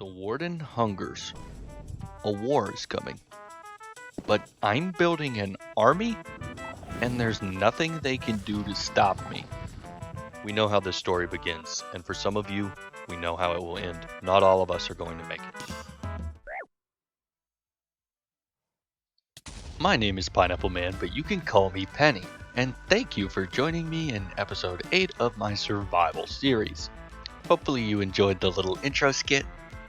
The warden hungers. A war is coming. But I'm building an army, and there's nothing they can do to stop me. We know how this story begins, and for some of you, we know how it will end. Not all of us are going to make it. My name is Pineapple Man, but you can call me Penny, and thank you for joining me in episode 8 of my survival series. Hopefully you enjoyed the little intro skit,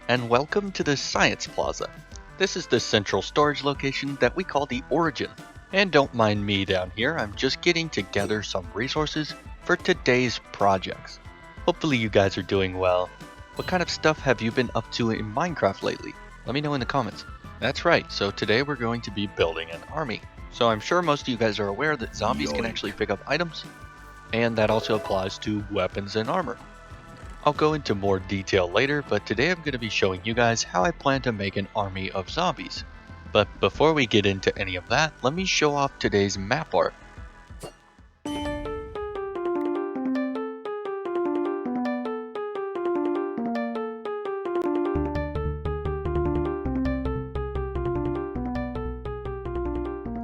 and welcome to the Science Plaza. This is the central storage location that we call the Origin. And don't mind me down here, I'm just getting together some resources for today's projects. Hopefully you guys are doing well. What kind of stuff have you been up to in Minecraft lately? Let me know in the comments. That's right, so today we're going to be building an army. So I'm sure most of you guys are aware that zombies can actually pick up items, and that also applies to weapons and armor. I'll go into more detail later, but today I'm going to be showing you guys how I plan to make an army of zombies. But before we get into any of that, let me show off today's map art.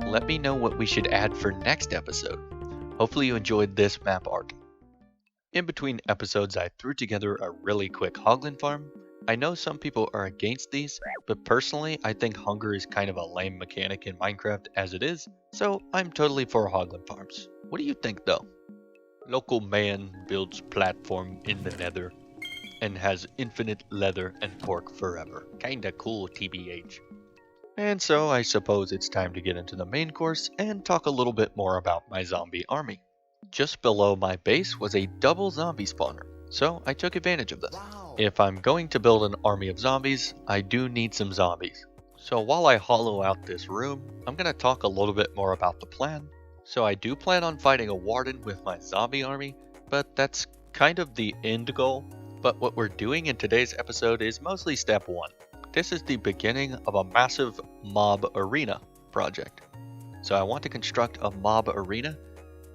Let me know what we should add for next episode. Hopefully you enjoyed this map art. In between episodes, I threw together a really quick Hoglin farm. I know some people are against these, but personally I think hunger is kind of a lame mechanic in Minecraft as it is, so I'm totally for Hoglin farms. What do you think though? Local man builds platform in the nether and has infinite leather and pork forever. Kinda cool, TBH. And so I suppose it's time to get into the main course and talk a little bit more about my zombie army. Just below my base was a double zombie spawner, so I took advantage of this. If I'm going to build an army of zombies, I do need some zombies. So while I hollow out this room, I'm going to talk a little bit more about the plan. So I do plan on fighting a warden with my zombie army, but that's kind of the end goal. But what we're doing in today's episode is mostly step 1. This is the beginning of a massive mob arena project. So I want to construct a mob arena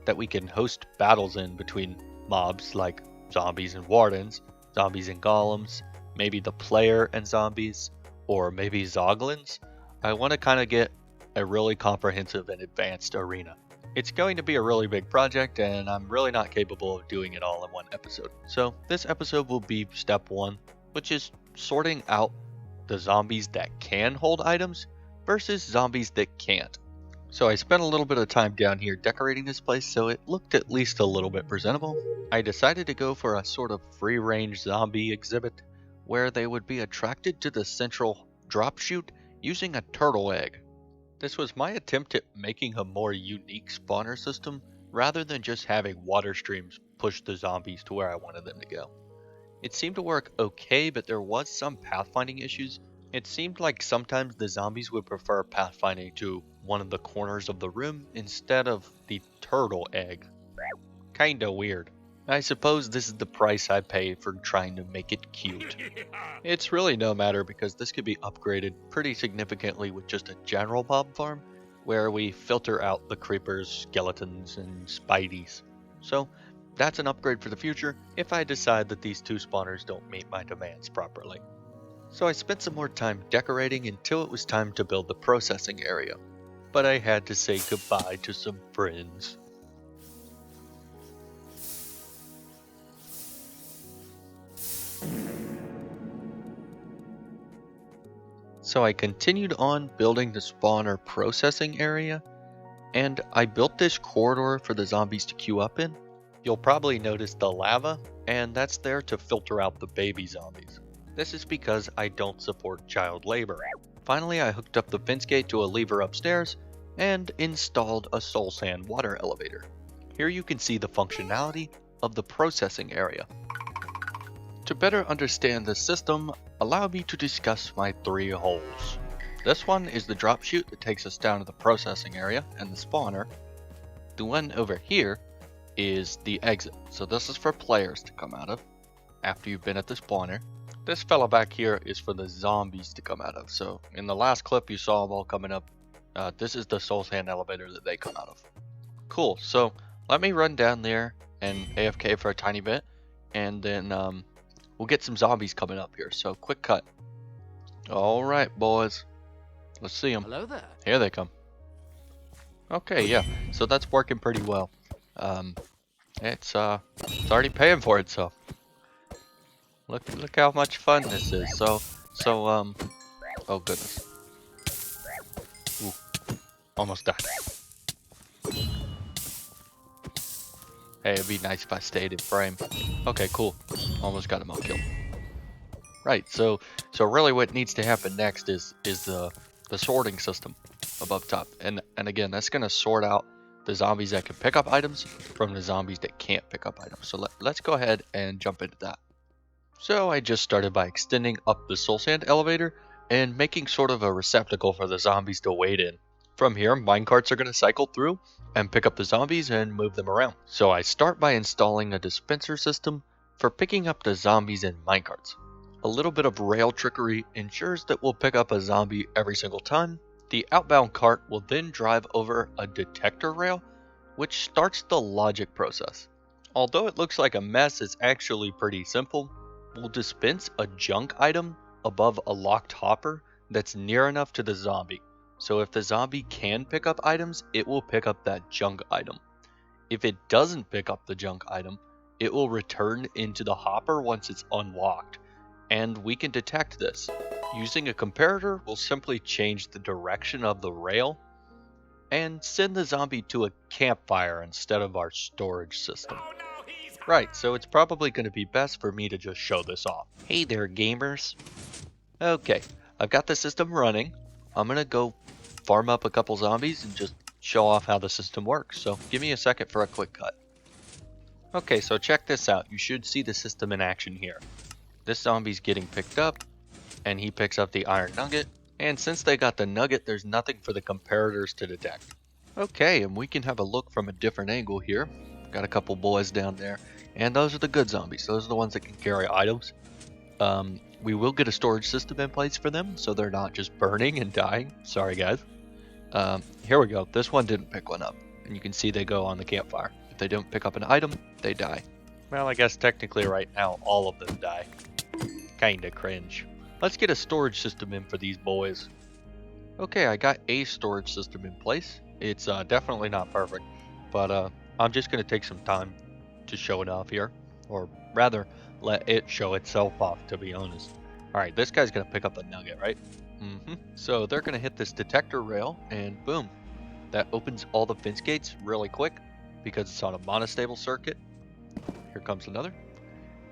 that we can host battles in between mobs like zombies and wardens, zombies and golems, maybe the player and zombies, or maybe zoglins. I want to kind of get a really comprehensive and advanced arena. It's going to be a really big project and I'm really not capable of doing it all in one episode. So this episode will be step 1, which is sorting out the zombies that can hold items versus zombies that can't. So I spent a little bit of time down here decorating this place so it looked at least a little bit presentable. I decided to go for a sort of free-range zombie exhibit where they would be attracted to the central drop chute using a turtle egg. This was my attempt at making a more unique spawner system rather than just having water streams push the zombies to where I wanted them to go. It seemed to work okay, but there was some pathfinding issues. It seemed like sometimes the zombies would prefer pathfinding to one of the corners of the room instead of the turtle egg. Kinda weird. I suppose this is the price I pay for trying to make it cute. It's really no matter because this could be upgraded pretty significantly with just a general mob farm where we filter out the creepers, skeletons, and spideys. So that's an upgrade for the future if I decide that these 2 spawners don't meet my demands properly. So I spent some more time decorating until it was time to build the processing area. But I had to say goodbye to some friends. So I continued on building the spawner processing area, and I built this corridor for the zombies to queue up in. You'll probably notice the lava, and that's there to filter out the baby zombies. This is because I don't support child labor. Finally, I hooked up the fence gate to a lever upstairs and installed a soul sand water elevator. Here you can see the functionality of the processing area. To better understand the system, allow me to discuss my 3 holes. This one is the drop chute that takes us down to the processing area and the spawner. The one over here is the exit. So this is for players to come out of after you've been at the spawner. This fella back here is for the zombies to come out of. So in the last clip you saw them all coming up. This is the soul sand elevator that they come out of. Cool, so let me run down there and AFK for a tiny bit, and then we'll get some zombies coming up here. So quick cut. All right, boys. Let's see them. Hello there. Here they come. Okay, yeah. So that's working pretty well. It's already paying for itself. Look how much fun this is. Oh goodness. Ooh, almost died. Hey, it'd be nice if I stayed in frame. Okay, cool. Almost got him all killed. Right, so really what needs to happen next is the sorting system above top. And again, that's gonna sort out the zombies that can pick up items from the zombies that can't pick up items. So let's go ahead and jump into that. So I just started by extending up the soul sand elevator and making sort of a receptacle for the zombies to wait in. From here, minecarts are going to cycle through and pick up the zombies and move them around. So I start by installing a dispenser system for picking up the zombies in minecarts. A little bit of rail trickery ensures that we'll pick up a zombie every single time. The outbound cart will then drive over a detector rail, which starts the logic process. Although it looks like a mess, it's actually pretty simple. We'll dispense a junk item above a locked hopper that's near enough to the zombie. So if the zombie can pick up items, it will pick up that junk item. If it doesn't pick up the junk item, it will return into the hopper once it's unlocked. And we can detect this. Using a comparator, we'll simply change the direction of the rail and send the zombie to a campfire instead of our storage system. Right, so it's probably going to be best for me to just show this off. Hey there, gamers. Okay, I've got the system running. I'm going to go farm up a couple zombies and just show off how the system works. So give me a second for a quick cut. Okay, so check this out. You should see the system in action here. This zombie's getting picked up, and he picks up the iron nugget. And since they got the nugget, there's nothing for the comparators to detect. Okay, and we can have a look from a different angle here. Got a couple boys down there. And those are the good zombies. Those are the ones that can carry items. We will get a storage system in place for them, so they're not just burning and dying. Sorry, guys. Here we go. This one didn't pick one up. And you can see they go on the campfire. If they don't pick up an item, they die. Well, I guess technically right now, all of them die. Kinda cringe. Let's get a storage system in for these boys. Okay, I got a storage system in place. It's definitely not perfect, but I'm just going to take some time to show it off here, or rather let it show itself off, to be honest. Alright, this guy's going to pick up a nugget, right? So they're going to hit this detector rail, and boom, that opens all the fence gates really quick because it's on a monostable circuit. Here comes another.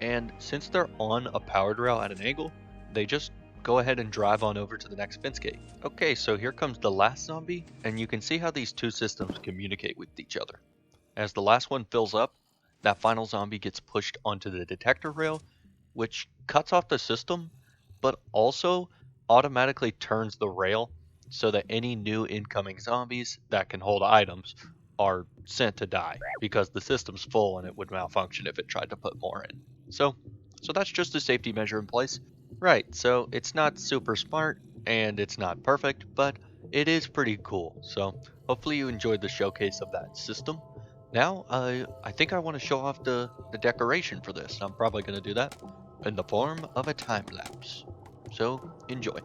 And since they're on a powered rail at an angle, they just go ahead and drive on over to the next fence gate. Okay, so here comes the last zombie, and you can see how these two systems communicate with each other. As the last one fills up, that final zombie gets pushed onto the detector rail, which cuts off the system, but also automatically turns the rail so that any new incoming zombies that can hold items are sent to die, because the system's full and it would malfunction if it tried to put more in. So that's just a safety measure in place. Right, so it's not super smart and it's not perfect, but it is pretty cool. So hopefully you enjoyed the showcase of that system. Now, I think I want to show off the decoration for this. I'm probably going to do that in the form of a time lapse. So enjoy.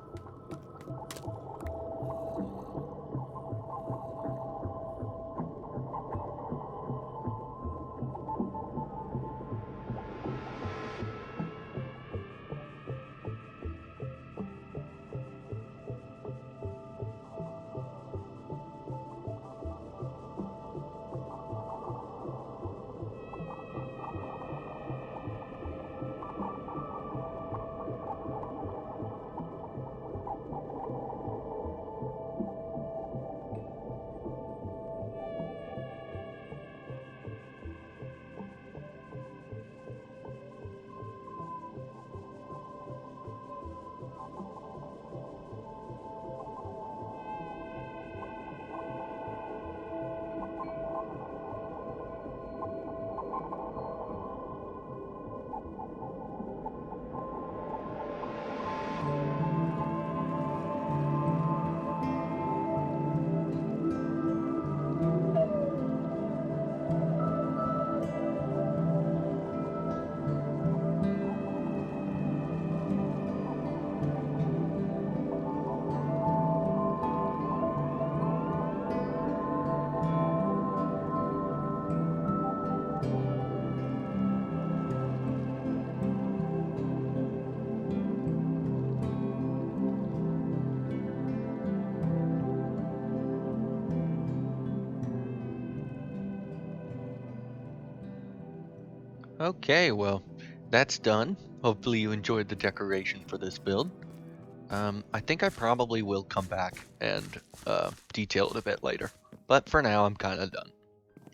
Okay, well, that's done. Hopefully you enjoyed the decoration for this build. I think I probably will come back and detail it a bit later. But for now, I'm kind of done.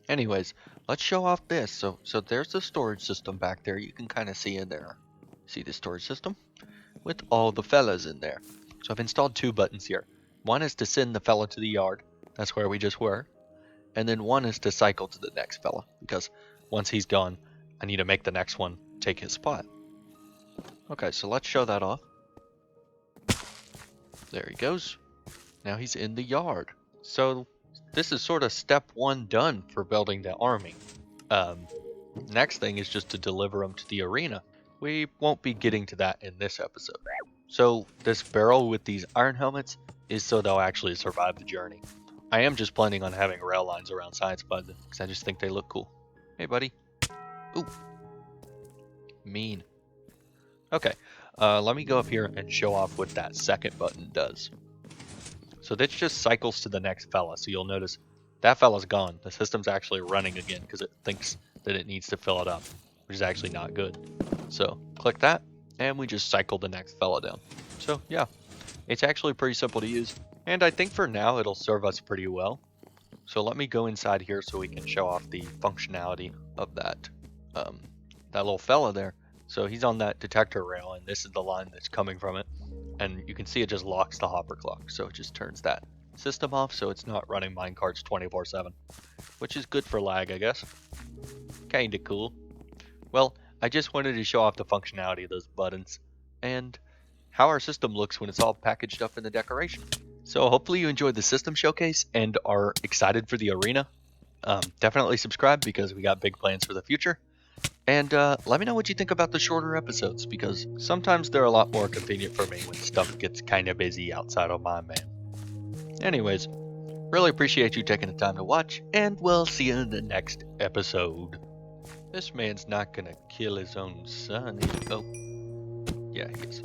Anyways, let's show off this. So there's the storage system back there. You can kind of see in there. See the storage system? With all the fellas in there. So I've installed two buttons here. One is to send the fella to the yard. That's where we just were. And then one is to cycle to the next fella, because once he's gone, I need to make the next one take his spot. Okay, so let's show that off. There he goes. Now he's in the yard. So this is sort of step one done for building the army. Next thing is just to deliver them to the arena. We won't be getting to that in this episode. So this barrel with these iron helmets is so they'll actually survive the journey. I am just planning on having rail lines around Science Button because I just think they look cool. Hey, buddy. Ooh. Mean. Okay, let me go up here and show off what that second button does. So this just cycles to the next fella. So you'll notice that fella's gone. The system's actually running again because it thinks that it needs to fill it up, which is actually not good. So click that, and we just cycle the next fella down. So yeah, it's actually pretty simple to use. And I think for now it'll serve us pretty well. So let me go inside here so we can show off the functionality of that little fella there. So he's on that detector rail, and this is the line that's coming from it. And you can see it just locks the hopper clock, so it just turns that system off so it's not running minecarts 24/7, which is good for lag, I guess. Kinda cool. Well, I just wanted to show off the functionality of those buttons and how our system looks when it's all packaged up in the decoration. So hopefully you enjoyed the system showcase and are excited for the arena. Definitely subscribe because we got big plans for the future. And let me know what you think about the shorter episodes, because sometimes they're a lot more convenient for me when stuff gets kind of busy outside of my man. Anyways, really appreciate you taking the time to watch, and we'll see you in the next episode. This man's not gonna kill his own son. Oh, yeah, he is.